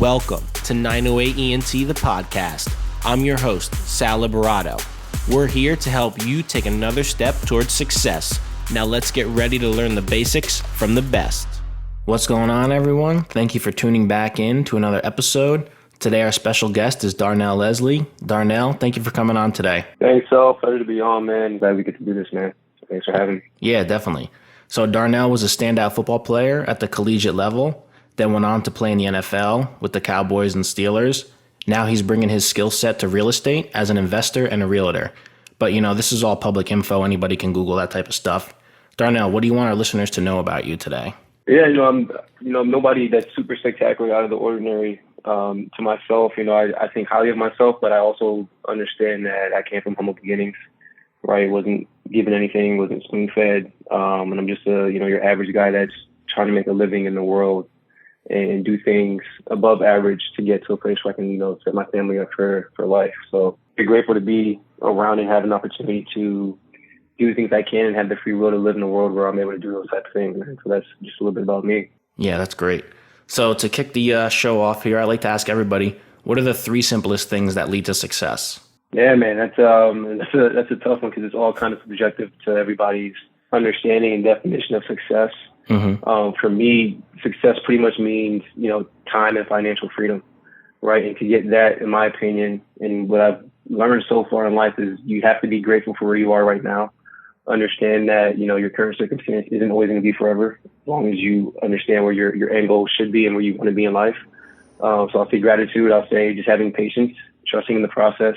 Welcome to 908 ENT, the podcast. I'm your host, Sal and Darnell. We're here to help you take another step towards success. Now let's get ready to learn the basics from the best. What's going on, everyone? Thank you for tuning back in to another episode. Today, our special guest is Darnell Leslie. Darnell, thank you for coming on today. Thanks, Sal. Pleasure to be on, man. Glad we get to do this, man. Thanks for having me. Yeah, definitely. So Darnell was a standout football player at the collegiate level, then went on to play in the NFL with the Cowboys and Steelers. Now he's bringing his skill set to real estate as an investor and a realtor. But, this is all public info. Anybody can Google that type of stuff. Darnell, what do you want our listeners to know about you today? Yeah, I'm nobody that's super spectacular out of the ordinary. To myself, I think highly of myself, but I also understand that I came from humble beginnings, right? Wasn't given anything, wasn't spoon-fed. And I'm just your average guy that's trying to make a living in the world and do things above average to get to a place where I can, set my family up for life. So I'm grateful to be around and have an opportunity to do the things I can and have the free will to live in a world where I'm able to do those types of things. Man. So that's just a little bit about me. Yeah, that's great. So to kick the show off here, I like to ask everybody, what are the three simplest things that lead to success? Yeah, man, that's a tough one because it's all kind of subjective to everybody's understanding and definition of success. Mm-hmm. For me, success pretty much means, time and financial freedom, right? And to get that, in my opinion, and what I've learned so far in life is you have to be grateful for where you are right now. Understand that, your current circumstance isn't always going to be forever, as long as you understand where your end goal should be and where you want to be in life. So I'll say gratitude. I'll say just having patience, trusting in the process.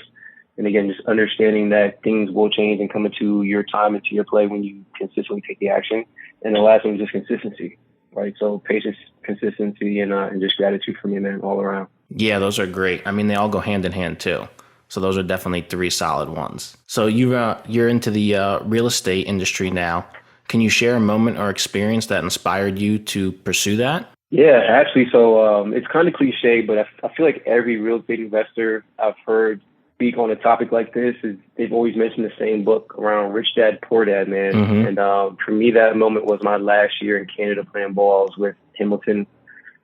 And again, just understanding that things will change and come into your time, into your play when you consistently take the action. And the last one is just consistency, right? So patience, consistency, and just gratitude for me, man, all around. Yeah, those are great. I mean, they all go hand in hand too. So those are definitely three solid ones. So you're into the real estate industry now. Can you share a moment or experience that inspired you to pursue that? Yeah, actually. So it's kind of cliche, but I feel like every real estate investor I've heard speak on a topic like this they've always mentioned the same book around Rich Dad, Poor Dad, man. Mm-hmm. And for me, that moment was my last year in Canada playing balls with Hamilton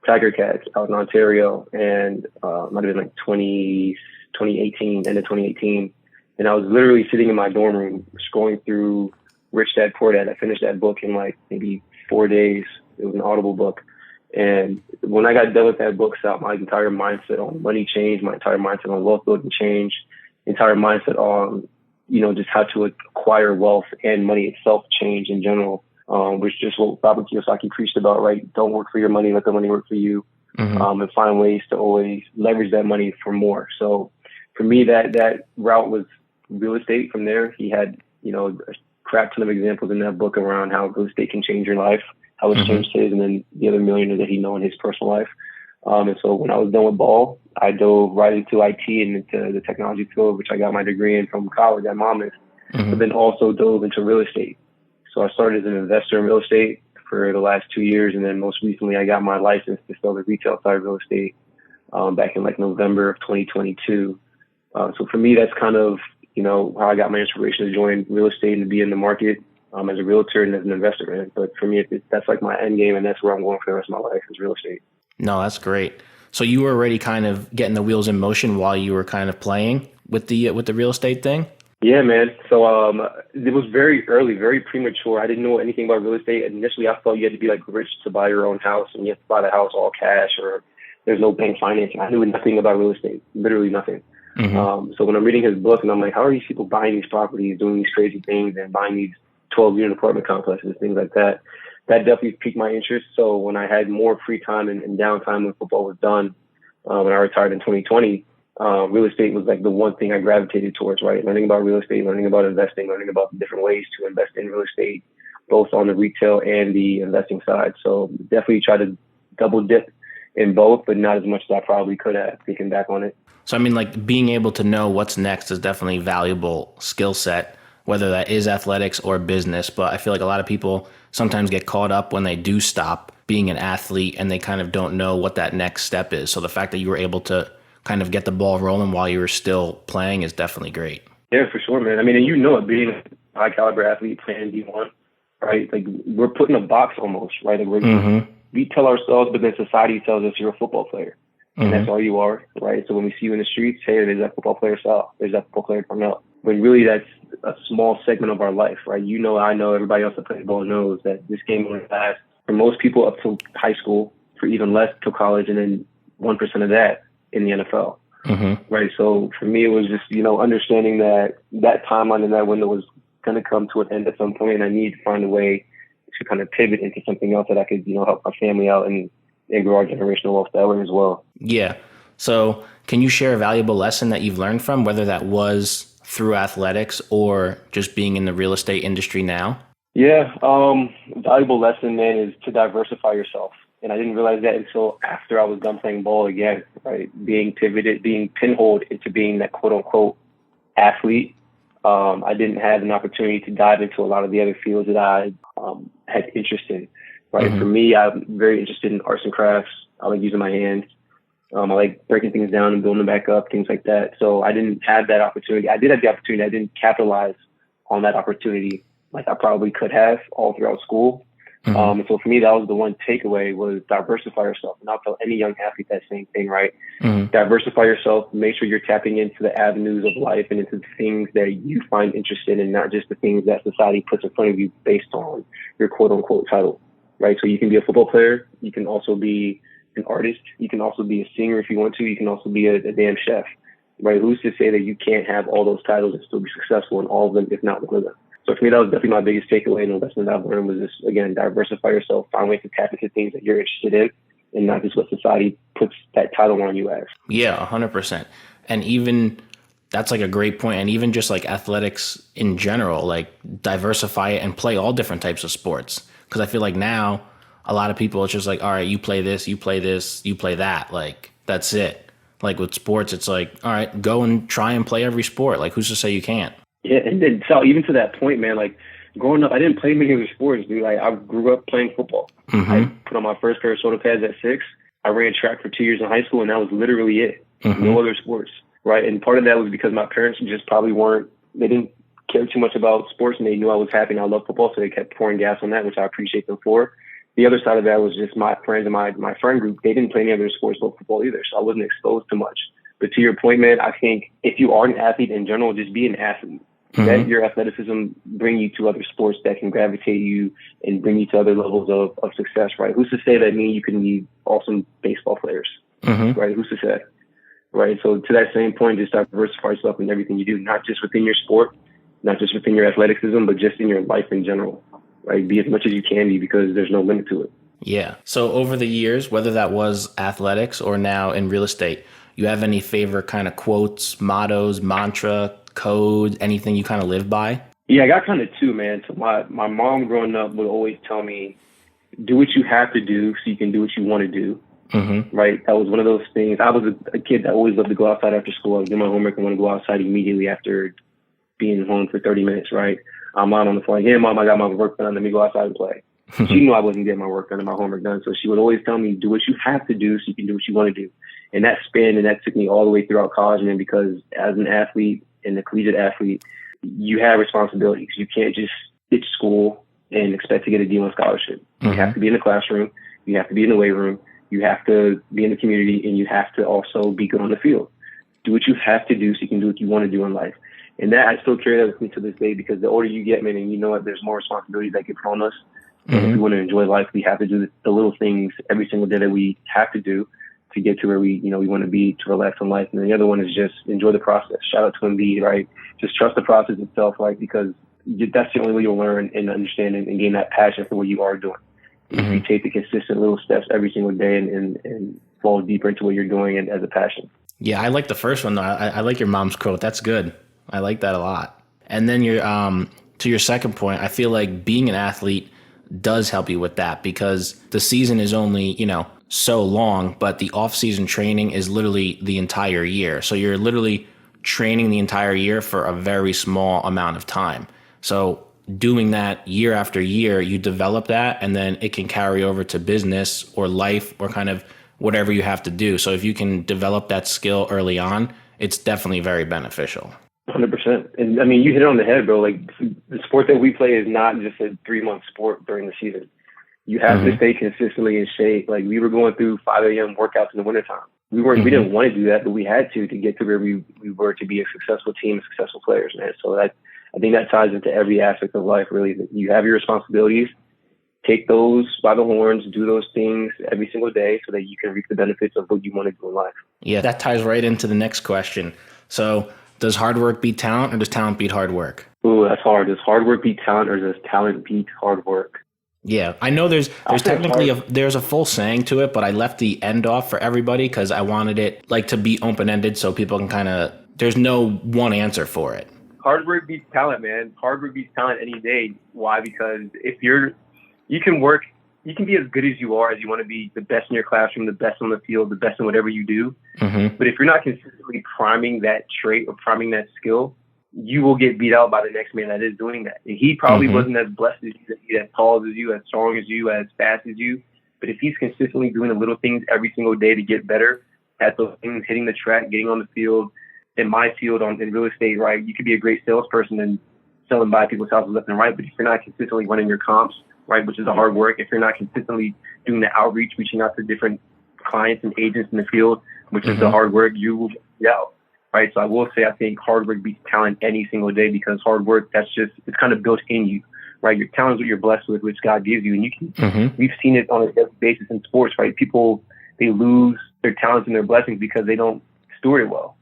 Tiger Cats out in Ontario. And might have been like 2018, end of 2018. And I was literally sitting in my dorm room scrolling through Rich Dad, Poor Dad. I finished that book in like maybe 4 days. It was an Audible book. And when I got done with that book, Sal, my entire mindset on money changed, my entire mindset on wealth building changed, entire mindset on, just how to acquire wealth and money itself changed in general, which is just what Robert Kiyosaki preached about, right? Don't work for your money, let the money work for you, mm-hmm. And find ways to always leverage that money for more. So for me, that route was real estate. From there, he had, a crap ton of examples in that book around how real estate can change your life, how it's changed his, and then the other millionaire that he know in his personal life. And so when I was done with ball, I dove right into IT and into the technology field, which I got my degree in from college at Monmouth, but then also dove into real estate. So I started as an investor in real estate for the last 2 years. And then most recently, I got my license to sell the retail side of real estate back in like November of 2022. So for me, that's kind of, how I got my inspiration to join real estate and to be in the market as a realtor and as an investor, man. But for me, that's like my end game, and that's where I'm going for the rest of my life is real estate. No, that's great. So you were already kind of getting the wheels in motion while you were kind of playing with the real estate thing? Yeah, man. So it was very early, very premature. I didn't know anything about real estate. Initially, I thought you had to be like rich to buy your own house, and you have to buy the house all cash, or there's no bank financing. I knew nothing about real estate, literally nothing. Mm-hmm. So when I'm reading his book and I'm like, how are these people buying these properties, doing these crazy things and buying these 12-unit apartment complexes, things like that, that definitely piqued my interest. So when I had more free time and downtime when football was done, when I retired in 2020, real estate was like the one thing I gravitated towards, right? Learning about real estate, learning about investing, learning about the different ways to invest in real estate, both on the retail and the investing side. So definitely try to double dip in both, but not as much as I probably could have, thinking back on it. So, I mean, like being able to know what's next is definitely a valuable skill set, whether that is athletics or business. But I feel like a lot of people sometimes get caught up when they do stop being an athlete and they kind of don't know what that next step is. So the fact that you were able to kind of get the ball rolling while you were still playing is definitely great. Yeah, for sure, man. I mean, and being a high caliber athlete playing D1, right? Like we're put in a box almost, right? Like we tell ourselves, but then society tells us you're a football player. and that's all you are, right? So when we see you in the streets, hey, there's that football player Sal, there's that football player Darnell. When really that's a small segment of our life, right? You know, I know, everybody else that plays ball knows that this game only lasts for most people up to high school, for even less to college, and then 1% of that in the NFL, right? So for me, it was just, you know, understanding that that timeline and that window was going to come to an end at some point, and I need to find a way to kind of pivot into something else that I could, you know, help my family out and grow our generational wealth that way as well. Yeah. So can you share a valuable lesson that you've learned from, whether that was through athletics or just being in the real estate industry now? Yeah. Valuable lesson, man, is to diversify yourself. And I didn't realize that until after I was done playing ball again, right? Being pivoted, being pinholed into being that quote unquote athlete. I didn't have an opportunity to dive into a lot of the other fields that I had interest in, right? For me, I'm very interested in arts and crafts. I like using my hands. I like breaking things down and building them back up, things like that. So I didn't have that opportunity. I did have the opportunity. I didn't capitalize on that opportunity like I probably could have all throughout school. And so for me, that was the one takeaway, was diversify yourself. And I'll tell any young athlete that same thing, right? Diversify yourself. Make sure you're tapping into the avenues of life and into the things that you find interested in, not just the things that society puts in front of you based on your quote unquote title, right? So you can be a football player. You can also be an artist. You can also be a singer if you want to. You can also be a damn chef, right? Who's to say that you can't have all those titles and still be successful in all of them, if not one of them? So for me, that was definitely my biggest takeaway, and the lesson that I've learned was just, again, diversify yourself, find ways to tap into things that you're interested in, and not just what society puts that title on you as. Yeah, 100%. And even that's like a great point. And even just like athletics in general, like diversify it and play all different types of sports. Because I feel like now a lot of people, it's just like, all right, you play this, you play this, you play that. Like, that's it. Like with sports, it's like, all right, go and try and play every sport. Like, who's to say you can't? Yeah, and then so even to that point, man, like growing up, I didn't play many other sports, dude. Like I grew up playing football. I put on my first pair of shoulder pads at 6. I ran track for 2 years in high school, and that was literally it. No other sports, right? And part of that was because my parents just probably they didn't care too much about sports, and they knew I was happy and I loved football, so they kept pouring gas on that, which I appreciate them for. The other side of that was just my friends and my friend group. They didn't play any other sports but football either, so I wasn't exposed to much. But to your point, man, I think if you are an athlete in general, just be an athlete. Let your athleticism bring you to other sports that can gravitate you and bring you to other levels of success, right? Who's to say that you can be awesome baseball players, right? Who's to say, right? So to that same point, just diversify yourself in everything you do, not just within your sport, not just within your athleticism, but just in your life in general, right? Be as much as you can be, because there's no limit to it. Yeah. So over the years, whether that was athletics or now in real estate, you have any favorite kind of quotes, mottos, mantra, code, anything you kind of live by? Yeah, I got kind of two, man. So my mom growing up would always tell me, do what you have to do so you can do what you want to do. Right? That was one of those things. I was a kid that always loved to go outside after school. I would do my homework and want to go outside immediately after being home for 30 minutes, right? I'm out on the phone. Yeah, Mom, I got my work done. Let me go outside and play. She knew I wasn't getting my work done and my homework done. So she would always tell me, do what you have to do so you can do what you want to do. And that spanned, and that took me all the way throughout college, man, because as an athlete and a collegiate athlete, you have responsibilities. You can't just ditch school and expect to get a D1 scholarship. You have to be in the classroom. You have to be in the weight room. You have to be in the community, and you have to also be good on the field. Do what you have to do so you can do what you want to do in life. And that, I still carry that with me to this day, because the older you get, man, and you know what, there's more responsibilities that get put on us. And if we want to enjoy life, we have to do the little things every single day that we have to do to get to where we want to be, to relax in life. And then the other one is just enjoy the process. Shout out to Embiid, right? Just trust the process itself, right? Because that's the only way you'll learn and understand and gain that passion for what you are doing. If you take the consistent little steps every single day and fall deeper into what you're doing and as a passion. Yeah, I like the first one though. I like your mom's quote. That's good. I like that a lot. And then to your second point, I feel like being an athlete does help you with that, because the season is only, so long, but the off-season training is literally the entire year. So you're literally training the entire year for a very small amount of time. So doing that year after year, you develop that, and then it can carry over to business or life or kind of whatever you have to do. So if you can develop that skill early on, it's definitely very beneficial. 100%. And I mean, you hit it on the head, bro. Like, the sport that we play is not just a 3-month sport during the season. You have to stay consistently in shape. Like we were going through 5 a.m. workouts in the wintertime. We didn't want to do that, but we had to get to where we were to be a successful team, successful players, man. So I think that ties into every aspect of life, really. That you have your responsibilities, take those by the horns, do those things every single day so that you can reap the benefits of what you want to do in life. Yeah, that ties right into the next question. So does hard work beat talent, or does talent beat hard work? Ooh, that's hard. Does hard work beat talent, or does talent beat hard work? Yeah, I know there's technically there's a full saying to it, but I left the end off for everybody because I wanted it like to be open-ended so people can kind of, there's no one answer for it. Hard work beats talent, man. Hard work beats talent any day. Why? Because if you can be as good as you are, as you want to be the best in your classroom, the best on the field, the best in whatever you do. But if you're not consistently priming that trait or priming that skill, you will get beat out by the next man that is doing that. And he probably wasn't as blessed as you, as tall as you, as strong as you, as fast as you. But if he's consistently doing the little things every single day to get better at those things, hitting the track, getting on the field, in my field in real estate, right, you could be a great salesperson and selling by people's houses left and right. But if you're not consistently running your comps, right, which is the hard work, if you're not consistently doing the outreach, reaching out to different clients and agents in the field, which is the hard work, you will get out. Right. So I will say I think hard work beats talent any single day because hard work, it's kind of built in you. Right. Your talent is what you're blessed with, which God gives you. And you can we've seen it on a daily basis in sports, right? People, they lose their talents and their blessings because they don't steward it well.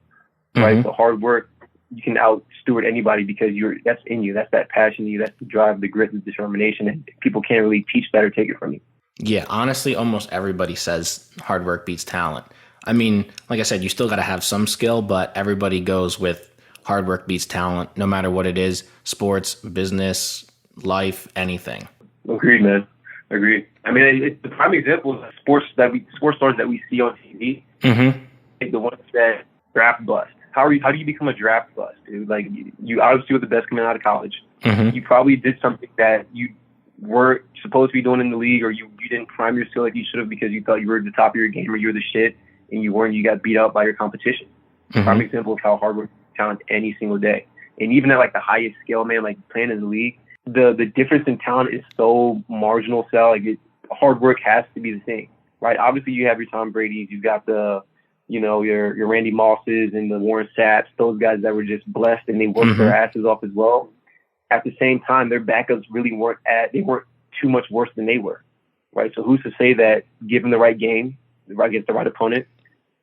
Right. So hard work, you can out steward anybody because that's in you. That's that passion in you. That's the drive, the grit, the determination. And people can't really teach that or take it from you. Yeah. Honestly, almost everybody says hard work beats talent. I mean, like I said, you still got to have some skill, but everybody goes with hard work beats talent, no matter what it is, sports, business, life, anything. Agreed, man. Agreed. I mean, the prime example is sports stars that we see on TV. The ones that draft bust. How do you become a draft bust, dude? Like, you obviously were the best coming out of college. You probably did something that you weren't supposed to be doing in the league, or you didn't prime your skill like you should have because you thought you were at the top of your game or you were the shit. And you weren't, you got beat out by your competition. Prime example of how hard work talent any single day. And even at like the highest scale, man, like playing in the league, the difference in talent is so marginal, Sal. Like hard work has to be the same, right? Obviously you have your Tom Brady's, you've got your Randy Mosses and the Warren Sapps, those guys that were just blessed and they worked their asses off as well. At the same time, their backups really weren't too much worse than they were, right? So who's to say that given the right game, against the right opponent,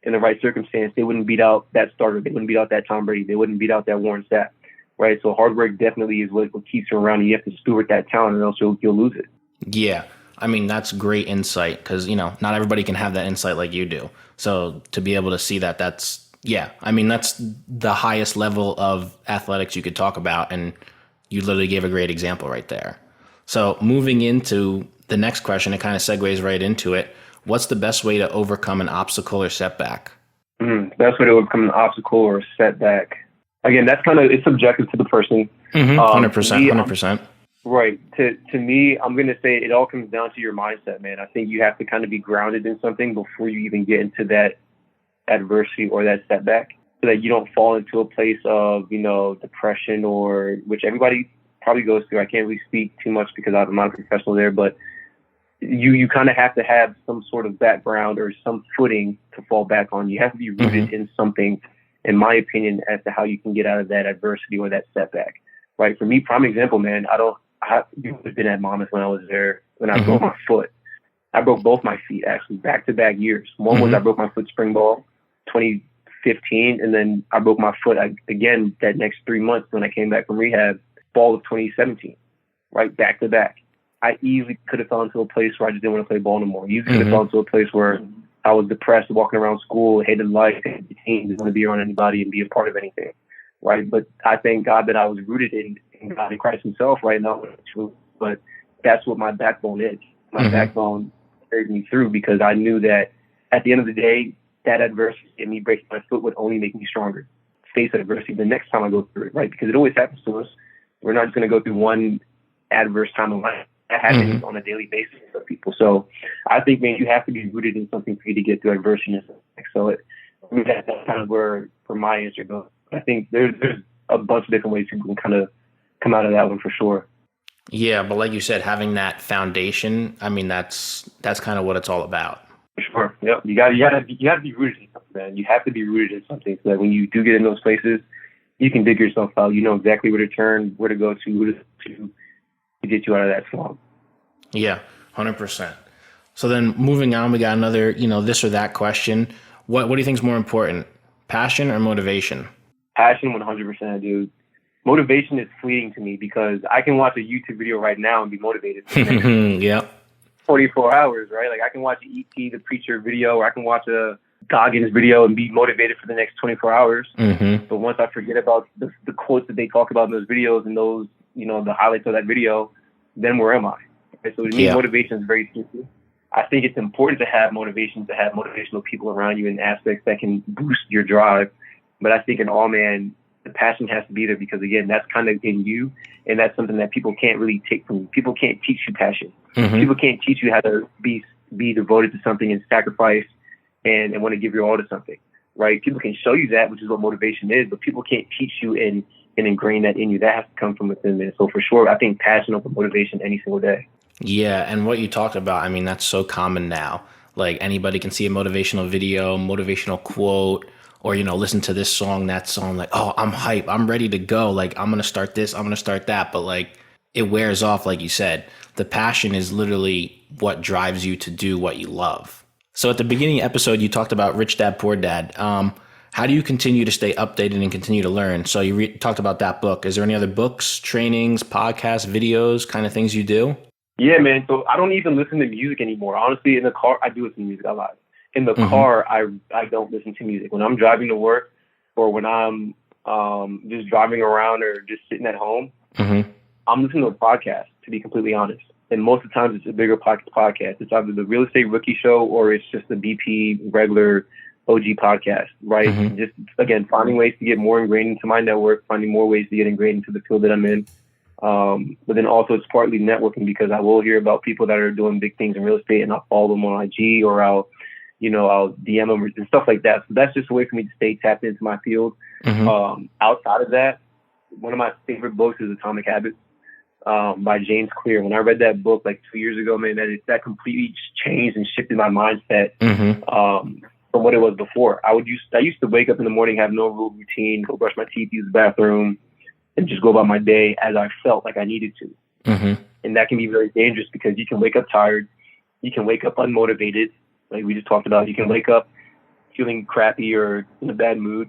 in the right circumstance, they wouldn't beat out that starter. They wouldn't beat out that Tom Brady. They wouldn't beat out that Warren Sapp, right? So hard work definitely is what keeps you around, and you have to steward that talent, or else you'll lose it. Yeah. I mean, that's great insight because, not everybody can have that insight like you do. So to be able to see that's the highest level of athletics you could talk about, and you literally gave a great example right there. So moving into the next question, it kind of segues right into it. What's the best way to overcome an obstacle or setback? Best way to overcome an obstacle or setback. Again, that's it's subjective to the person. 100%. Right. To me, I'm going to say it all comes down to your mindset, man. I think you have to kind of be grounded in something before you even get into that adversity or that setback, so that you don't fall into a place of, depression, or which everybody probably goes through. I can't really speak too much because I'm not a professional there, but you kind of have to have some sort of background or some footing to fall back on. You have to be rooted in something, in my opinion, as to how you can get out of that adversity or that setback. Right. For me, prime example, man, you would have been at Monmouth when I was there, when I broke my foot. I broke both my feet, actually, back-to-back years. One was I broke my foot spring ball, 2015, and then I broke my foot again that next 3 months when I came back from rehab, fall of 2017, right, back-to-back. I easily could have fell into a place where I just didn't want to play ball no more. Easily could have fell into a place where I was depressed, walking around school, hated life, hated the team, didn't want to be around anybody and be a part of anything, right? But I thank God that I was rooted in God and Christ himself right now. But that's what my backbone is. My backbone carried me through, because I knew that at the end of the day, that adversity and me breaking my foot would only make me stronger. Face adversity the next time I go through it, right? Because it always happens to us. We're not just going to go through one adverse time in life. That happens on a daily basis for people. So I think, man, you have to be rooted in something for you to get through adversity. So that's kind of where my answer goes. I think there's a bunch of different ways people can kind of come out of that one for sure. Yeah, but like you said, having that foundation, I mean, that's kind of what it's all about. For sure. Yep. You gotta be rooted in something, man. You have to be rooted in something so that when you do get in those places, you can dig yourself out. You know exactly where to turn, where to go to, who to get you out of that slump. Yeah, 100%. So then moving on, we got another, this or that question. What do you think is more important, passion or motivation? Passion, 100%, dude. Motivation is fleeting to me because I can watch a YouTube video right now and be motivated for the next Yeah. 24 hours, right? Like I can watch an E.T. the Preacher video, or I can watch a Goggins video and be motivated for the next 24 hours. Mm-hmm. But once I forget about the quotes that they talk about in those videos and those, the highlights of that video, then where am I? Okay, so to me, motivation is very simple. I think it's important to have motivation, to have motivational people around you in aspects that can boost your drive. But I think in all, man, the passion has to be there because, again, that's kind of in you. And that's something that people can't really take from you. People can't teach you passion. Mm-hmm. People can't teach you how to be devoted to something and sacrifice and want to give your all to something, right? People can show you that, which is what motivation is, but people can't teach you and ingrain that in you. That has to come from within there. So for sure, I think passion over motivation any single day. Yeah, and what you talked about, I mean, that's so common now. Like anybody can see a motivational video, motivational quote, or, listen to this song, that song, like, oh, I'm hype, I'm ready to go. Like, I'm going to start this, I'm going to start that. But like, it wears off, like you said. The passion is literally what drives you to do what you love. So at the beginning of the episode, you talked about Rich Dad, Poor Dad. How do you continue to stay updated and continue to learn? So you talked about that book. Is there any other books, trainings, podcasts, videos, kind of things you do? Yeah, man. So I don't even listen to music anymore. Honestly, in the car, I do listen to music a lot. In the car, I don't listen to music. When I'm driving to work or when I'm just driving around or just sitting at home, I'm listening to a podcast, to be completely honest. And most of the times it's a bigger podcast. It's either the Real Estate Rookie Show or it's just the BP regular OG podcast, right? Just, again, finding ways to get more ingrained into my network, finding more ways to get ingrained into the field that I'm in. But then also it's partly networking because I will hear about people that are doing big things in real estate and I'll follow them on IG or I'll DM them and stuff like that. So that's just a way for me to stay tapped into my field. Outside of that, one of my favorite books is Atomic Habits by James Clear. When I read that book like 2 years ago, man, that completely changed and shifted my mindset from what it was before. I used to wake up in the morning, have no real routine, go brush my teeth, use the bathroom, and just go about my day as I felt like I needed to. And that can be very dangerous because you can wake up tired. You can wake up unmotivated, like we just talked about. You can wake up feeling crappy or in a bad mood.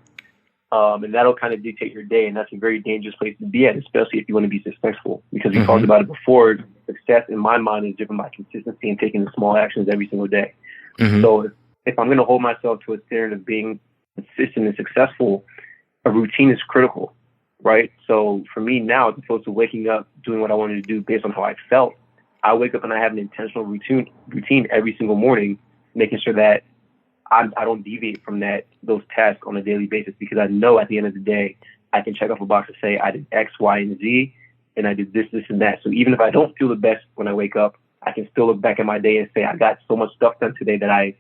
And that'll kind of dictate your day. And that's a very dangerous place to be at, especially if you want to be successful. Because we talked about it before. Success, in my mind, is driven by consistency and taking the small actions every single day. So if I'm going to hold myself to a standard of being consistent and successful, a routine is critical. Right. So for me now, as opposed to waking up, doing what I wanted to do based on how I felt, I wake up and I have an intentional routine every single morning, making sure that I don't deviate from those tasks on a daily basis, because I know at the end of the day, I can check off a box and say I did X, Y, and Z, and I did this, and that. So even if I don't feel the best when I wake up, I can still look back at my day and say I got so much stuff done today that I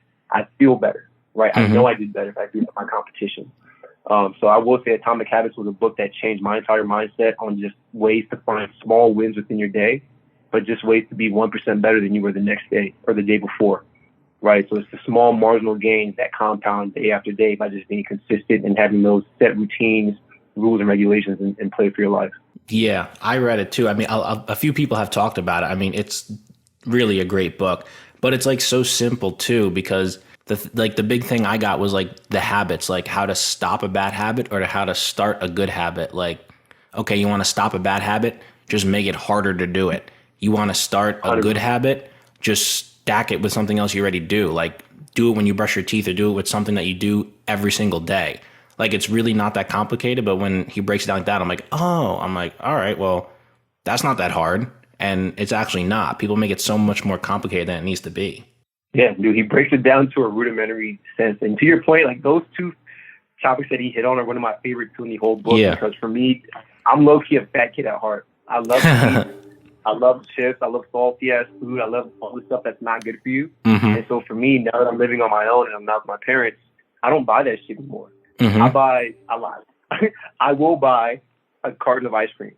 feel better. Right. I know I did better if I beat up my competition. So I will say Atomic Habits was a book that changed my entire mindset on just ways to find small wins within your day, but just ways to be 1% better than you were the next day or the day before, right? So it's the small marginal gains that compound day after day by just being consistent and having those set routines, rules, and regulations in play for your life. Yeah, I read it too. I mean, a few people have talked about it. I mean, it's really a great book, but it's like so simple too, because the big thing I got was like the habits, like how to stop a bad habit or how to start a good habit. Like, okay, you want to stop a bad habit, just make it harder to do it. You want to start a good habit, just stack it with something else you already do. Like do it when you brush your teeth or do it with something that you do every single day. Like it's really not that complicated, but when he breaks it down like that, I'm like, all right, well, that's not that hard. And it's actually not. People make it so much more complicated than it needs to be. Yeah, dude, he breaks it down to a rudimentary sense. And to your point, like those two topics that he hit on are one of my favorites in the whole book. Yeah. Because for me, I'm low-key a fat kid at heart. I love sweets. I love chips. I love salty-ass food. I love all the stuff that's not good for you. And so for me, now that I'm living on my own and I'm not with my parents, I don't buy that shit anymore. I buy a lot. I will buy a carton of ice cream.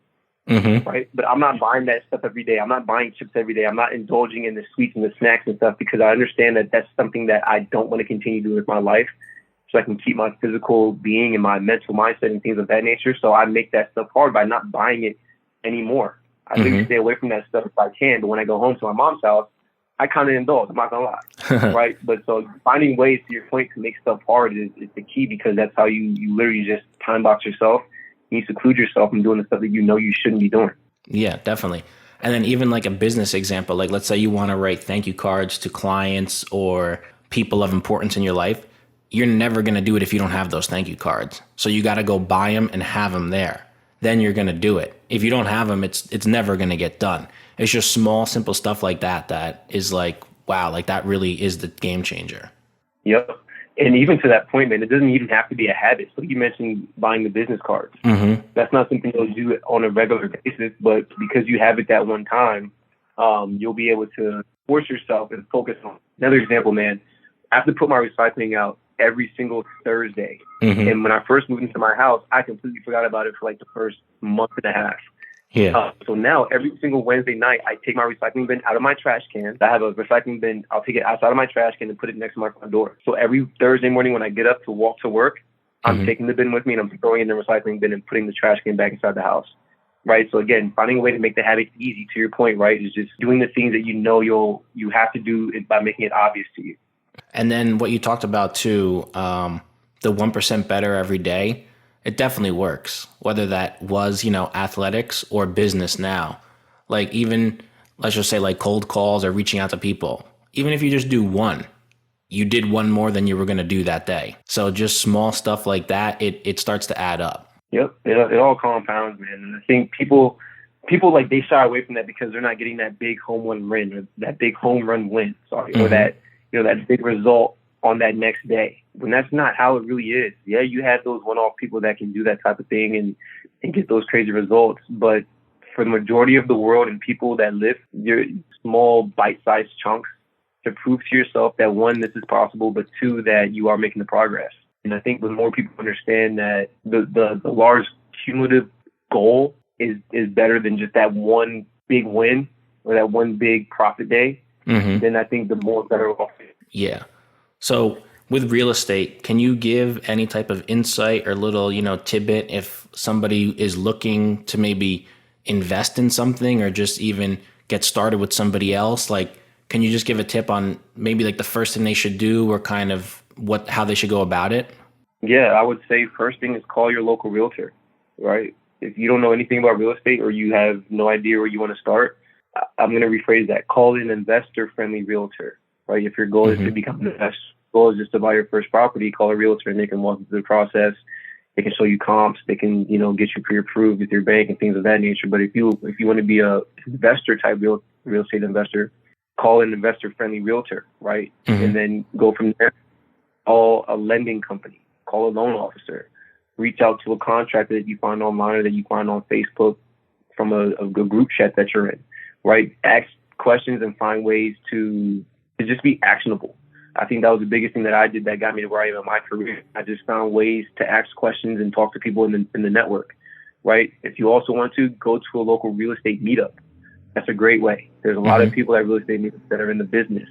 right? But I'm not buying that stuff every day. I'm not buying chips every day. I'm not indulging in the sweets and the snacks and stuff because I understand that that's something that I don't want to continue doing with my life so I can keep my physical being and my mental mindset and things of that nature. So I make that stuff hard by not buying it anymore. I think to stay away from that stuff if I can. But when I go home to my mom's house, I kind of indulge. I'm not going to lie. Right? But so finding ways, to your point, to make stuff hard is the key because that's how you literally just time box yourself. You seclude yourself from doing the stuff that you know you shouldn't be doing. Yeah, definitely. And then even like a business example, like let's say you want to write thank you cards to clients or people of importance in your life. You're never going to do it if you don't have those thank you cards. So you got to go buy them and have them there. Then you're going to do it. If you don't have them, it's never going to get done. It's just small, simple stuff like that is like, wow, like that really is the game changer. Yep. And even to that point, man, it doesn't even have to be a habit. So you mentioned buying the business cards. That's not something you'll do on a regular basis, but because you have it that one time, you'll be able to force yourself and focus on. Another example, man, I have to put my recycling out every single Thursday. And when I first moved into my house, I completely forgot about it for like the first month and a half. Yeah. So now every single Wednesday night, I take my recycling bin out of my trash can. I have a recycling bin. I'll take it outside of my trash can and put it next to my front door. So every Thursday morning when I get up to walk to work, I'm taking the bin with me and I'm throwing it in the recycling bin and putting the trash can back inside the house. Right. So again, finding a way to make the habit easy, to your point, right, is just doing the things that you know you have to do by making it obvious to you. And then what you talked about too, the 1% better every day. It definitely works, whether that was, athletics or business now. Like even, let's just say like cold calls or reaching out to people. Even if you just do one, you did one more than you were going to do that day. So just small stuff like that, it starts to add up. Yep. It all compounds, man. And I think people like they shy away from that because they're not getting that big home run win or that big home run win, or that, that big result on that next day, when that's not how it really is. Yeah, you have those one-off people that can do that type of thing and get those crazy results. But for the majority of the world and people that live your small bite-sized chunks to prove to yourself that one, this is possible, but two, that you are making the progress. And I think when more people understand that the large cumulative goal is better than just that one big win or that one big profit day, then I think the more better off it is. Yeah. So with real estate, can you give any type of insight or little, tidbit if somebody is looking to maybe invest in something or just even get started with somebody else? Like, can you just give a tip on maybe like the first thing they should do or kind of how they should go about it? Yeah, I would say first thing is call your local realtor, right? If you don't know anything about real estate or you have no idea where you want to start, I'm going to rephrase that. Call an investor-friendly realtor. Right? If your goal is to become an investor, goal is just to buy your first property, call a realtor and they can walk you through the process. They can show you comps. They can, get you pre-approved with your bank and things of that nature. But if you want to be a investor type real estate investor, call an investor-friendly realtor, right? And then go from there. Call a lending company. Call a loan officer. Reach out to a contractor that you find online or that you find on Facebook from a group chat that you're in, right? Ask questions and find ways to just be actionable. I think that was the biggest thing that I did that got me to where I am in my career. I just found ways to ask questions and talk to people in the network, right? If you also want to, go to a local real estate meetup. That's a great way. There's a lot of people at real estate meetups that are in the business.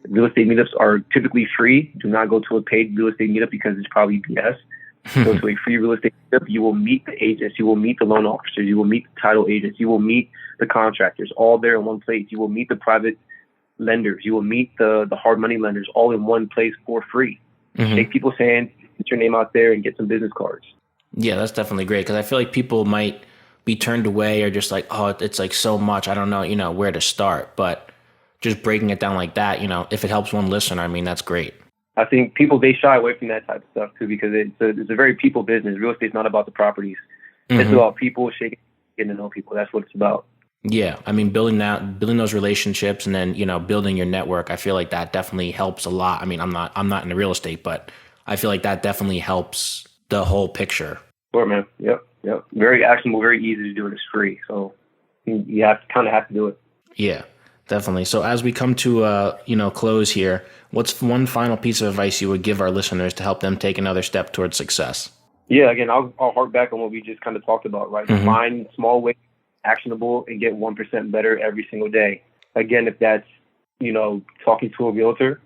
Real estate meetups are typically free. Do not go to a paid real estate meetup because it's probably BS. Go to a free real estate meetup. You will meet the agents. You will meet the loan officers. You will meet the title agents. You will meet the contractors, all there in one place. You will meet the private lenders. You will meet the hard money lenders all in one place for free. Shake people's hands, get your name out there, and get some business cards. Yeah, that's definitely great because I feel like people might be turned away or just like, oh, it's like so much. I don't know, where to start. But just breaking it down like that, if it helps one listener, I mean, that's great. I think people, they shy away from that type of stuff too because it's a very people business. Real estate's not about the properties. It's about people getting to know people. That's what it's about. Yeah, I mean, building those relationships and then, building your network, I feel like that definitely helps a lot. I mean, I'm not in the real estate, but I feel like that definitely helps the whole picture. Sure, man. Yep. Very actionable, very easy to do, and it's free. So you have to do it. Yeah, definitely. So as we come to, close here, what's one final piece of advice you would give our listeners to help them take another step towards success? Yeah, again, I'll hark back on what we just kind of talked about, right? Find small ways actionable and get 1% better every single day. Again, if that's, talking to a realtor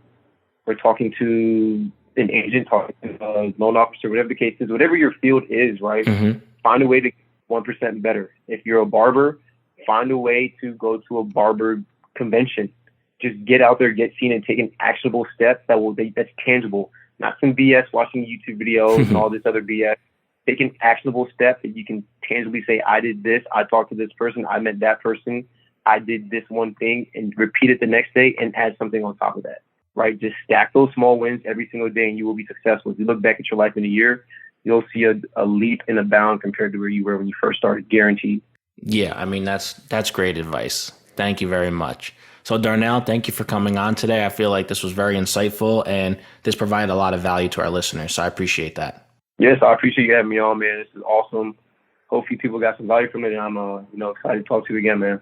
or talking to an agent, talking to a loan officer, whatever the case is, whatever your field is, right? Mm-hmm. Find a way to get 1% better. If you're a barber, find a way to go to a barber convention. Just get out there, get seen, and take an actionable step that's tangible. Not some BS watching YouTube videos and all this other BS. Take an actionable step that you can tangibly say, I did this, I talked to this person, I met that person, I did this one thing, and repeat it the next day and add something on top of that, right? Just stack those small wins every single day and you will be successful. If you look back at your life in a year, you'll see a leap and a bound compared to where you were when you first started, guaranteed. Yeah, I mean, that's great advice. Thank you very much. So Darnell, thank you for coming on today. I feel like this was very insightful and this provided a lot of value to our listeners. So I appreciate that. Yes, I appreciate you having me on, man. This is awesome. Hopefully people got some value from it, and I'm excited to talk to you again, man.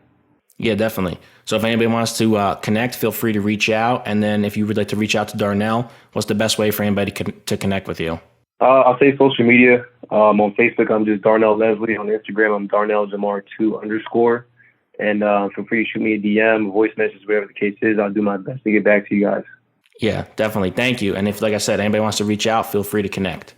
Yeah, definitely. So if anybody wants to connect, feel free to reach out. And then if you would like to reach out to Darnell, what's the best way for anybody to connect with you? I'll say social media. On Facebook, I'm just Darnell Leslie. On Instagram, I'm Darnell Jamar2_. And feel free to shoot me a DM, a voice message, whatever the case is. I'll do my best to get back to you guys. Yeah, definitely. Thank you. And if, like I said, anybody wants to reach out, feel free to connect.